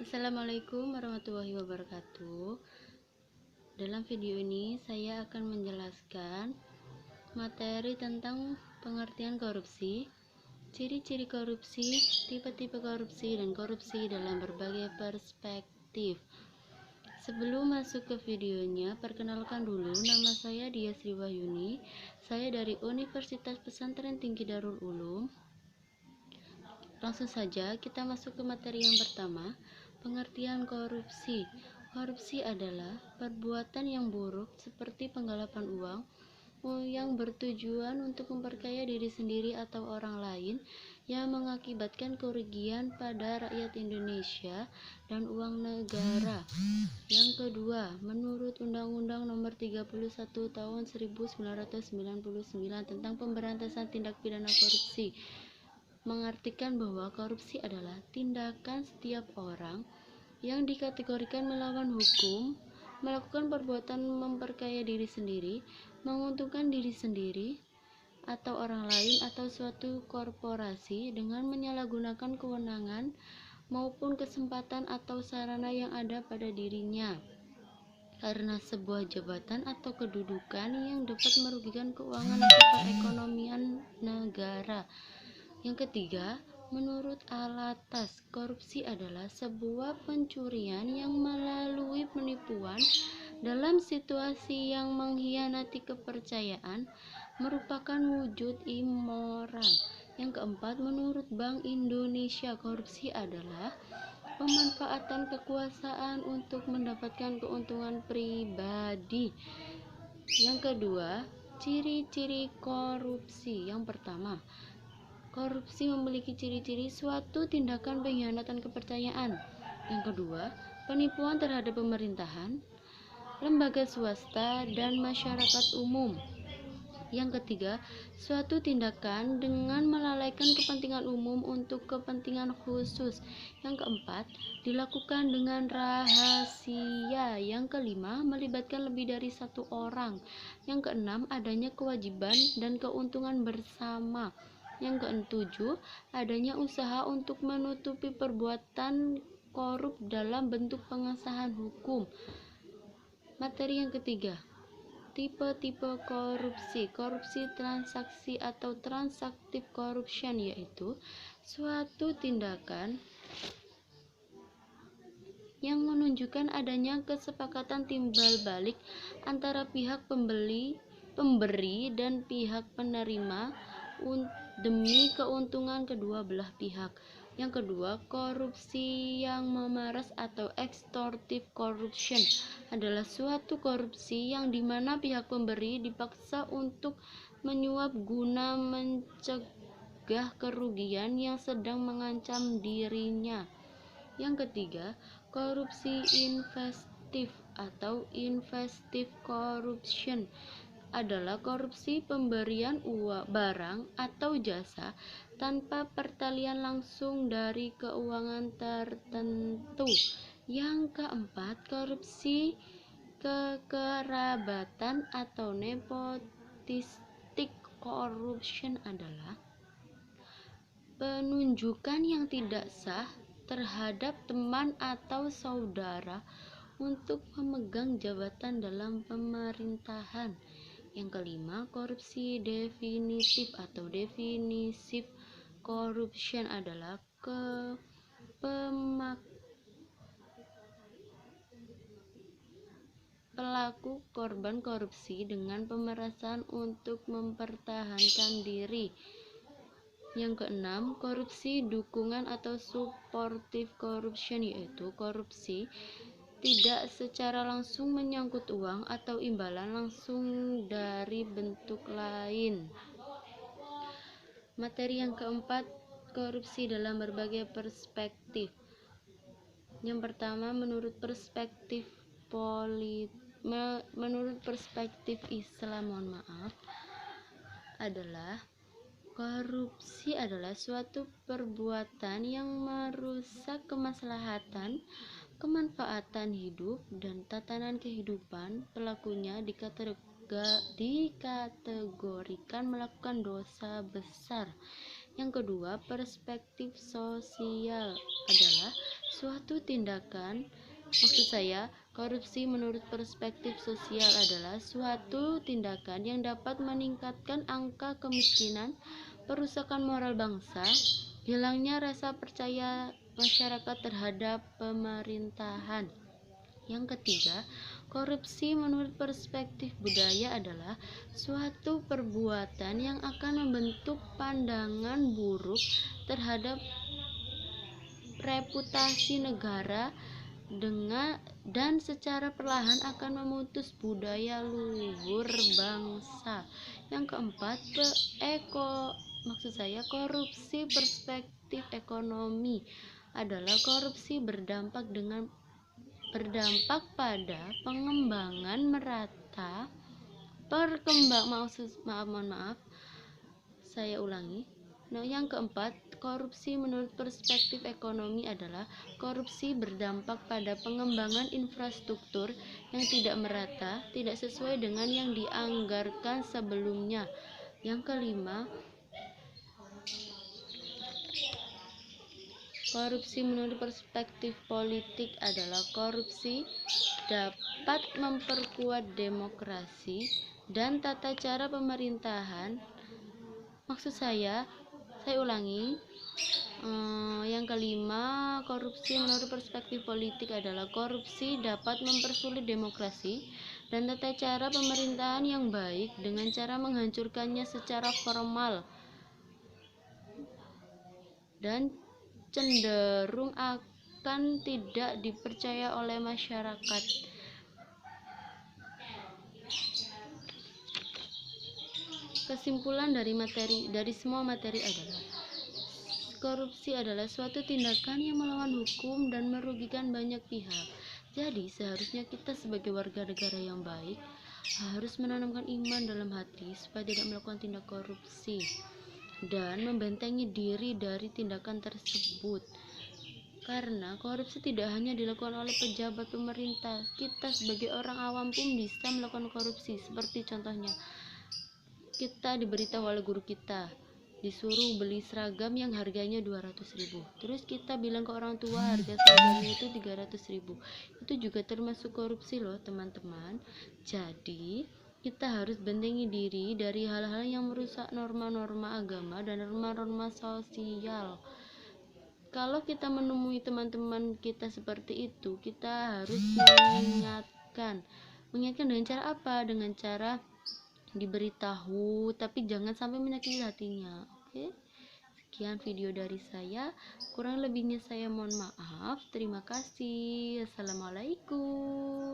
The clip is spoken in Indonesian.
Assalamualaikum warahmatullahi wabarakatuh. Dalam video ini saya akan menjelaskan materi tentang pengertian korupsi, ciri-ciri korupsi, tipe-tipe korupsi, dan korupsi dalam berbagai perspektif. Sebelum masuk ke videonya, perkenalkan dulu, nama saya Dia Sri Wahyuni. Saya dari Universitas Pesantren Tinggi Darul Ulum. Langsung saja kita masuk ke materi yang pertama, pengertian korupsi. Korupsi adalah perbuatan yang buruk seperti penggalapan uang yang bertujuan untuk memperkaya diri sendiri atau orang lain yang mengakibatkan kerugian pada rakyat Indonesia dan uang negara. Yang kedua, menurut Undang-Undang Nomor 31 Tahun 1999 tentang Pemberantasan Tindak Pidana Korupsi, mengartikan bahwa korupsi adalah tindakan setiap orang yang dikategorikan melawan hukum, melakukan perbuatan memperkaya diri sendiri, menguntungkan diri sendiri atau orang lain atau suatu korporasi dengan menyalahgunakan kewenangan maupun kesempatan atau sarana yang ada pada dirinya karena sebuah jabatan atau kedudukan yang dapat merugikan keuangan atau perekonomian negara. Yang ketiga, menurut Alatas, korupsi adalah sebuah pencurian yang melalui penipuan dalam situasi yang mengkhianati kepercayaan merupakan wujud immoral. Yang keempat, menurut Bank Indonesia, korupsi adalah pemanfaatan kekuasaan untuk mendapatkan keuntungan pribadi. Yang kedua, ciri-ciri korupsi. Yang pertama, korupsi memiliki ciri-ciri suatu tindakan pengkhianatan kepercayaan. Yang kedua, penipuan terhadap pemerintahan, lembaga swasta, dan masyarakat umum. Yang ketiga, suatu tindakan dengan melalaikan kepentingan umum untuk kepentingan khusus. Yang keempat, dilakukan dengan rahasia. Yang kelima, melibatkan lebih dari satu orang. Yang keenam, adanya kewajiban dan keuntungan bersama. Yang ketujuh, adanya usaha untuk menutupi perbuatan korup dalam bentuk pengesahan hukum. Materi yang ketiga, tipe-tipe korupsi. Korupsi transaksi atau transaktif corruption yaitu suatu tindakan yang menunjukkan adanya kesepakatan timbal balik antara pihak pemberi dan pihak penerima demi keuntungan kedua belah pihak. Yang kedua, korupsi yang memeras atau extortive corruption adalah suatu korupsi yang dimana pihak pemberi dipaksa untuk menyuap guna mencegah kerugian yang sedang mengancam dirinya. Yang ketiga, korupsi investif atau investive corruption adalah korupsi pemberian uang, barang atau jasa tanpa pertalian langsung dari keuangan tertentu. Yang keempat, korupsi kekerabatan atau nepotistic corruption adalah penunjukan yang tidak sah terhadap teman atau saudara untuk memegang jabatan dalam pemerintahan. Yang kelima, korupsi definitif atau definitive corruption adalah pelaku korban korupsi dengan pemerasan untuk mempertahankan diri. Yang keenam, korupsi dukungan atau supportive corruption yaitu korupsi tidak secara langsung menyangkut uang atau imbalan langsung dari bentuk lain. Materi yang keempat, korupsi dalam berbagai perspektif. Yang pertama, menurut perspektif Islam, adalah korupsi adalah suatu perbuatan yang merusak kemaslahatan, kemanfaatan hidup, dan tatanan kehidupan. Pelakunya dikategorikan melakukan dosa besar. Yang kedua, perspektif sosial adalah suatu tindakan. Maksud saya, korupsi menurut perspektif sosial adalah suatu tindakan yang dapat meningkatkan angka kemiskinan, perusakan moral bangsa, hilangnya rasa percaya masyarakat terhadap pemerintahan. Yang ketiga, korupsi menurut perspektif budaya adalah suatu perbuatan yang akan membentuk pandangan buruk terhadap reputasi negara dan secara perlahan akan memutus budaya luhur bangsa. Yang keempat, korupsi perspektif ekonomi adalah korupsi berdampak pada pengembangan merata saya ulangi. Yang keempat, korupsi menurut perspektif ekonomi adalah korupsi berdampak pada pengembangan infrastruktur yang tidak merata, tidak sesuai dengan yang dianggarkan sebelumnya. Yang kelima, korupsi menurut perspektif politik adalah korupsi dapat memperkuat demokrasi dan tata cara pemerintahan. Maksud saya ulangi. Yang kelima, korupsi menurut perspektif politik adalah korupsi dapat mempersulit demokrasi dan tata cara pemerintahan yang baik dengan cara menghancurkannya secara formal dan cenderung akan tidak dipercaya oleh masyarakat. Kesimpulan dari semua materi adalah korupsi adalah suatu tindakan yang melawan hukum dan merugikan banyak pihak. Jadi seharusnya kita sebagai warga negara yang baik harus menanamkan iman dalam hati supaya tidak melakukan tindak korupsi dan membentengi diri dari tindakan tersebut. Karena korupsi tidak hanya dilakukan oleh pejabat pemerintah, kita sebagai orang awam pun bisa melakukan korupsi. Seperti contohnya, kita diberitahu oleh guru kita disuruh beli seragam yang harganya 200.000. Terus kita bilang ke orang tua harga seragamnya itu 300.000. Itu juga termasuk korupsi loh, teman-teman. Jadi, kita harus bentengi diri dari hal-hal yang merusak norma-norma agama dan norma-norma sosial. Kalau kita menemui teman-teman kita seperti itu, kita harus mengingatkan dengan cara apa? Dengan cara diberitahu, tapi jangan sampai menyakiti hatinya. Oke, sekian video dari saya, kurang lebihnya saya mohon maaf. Terima kasih. Assalamualaikum.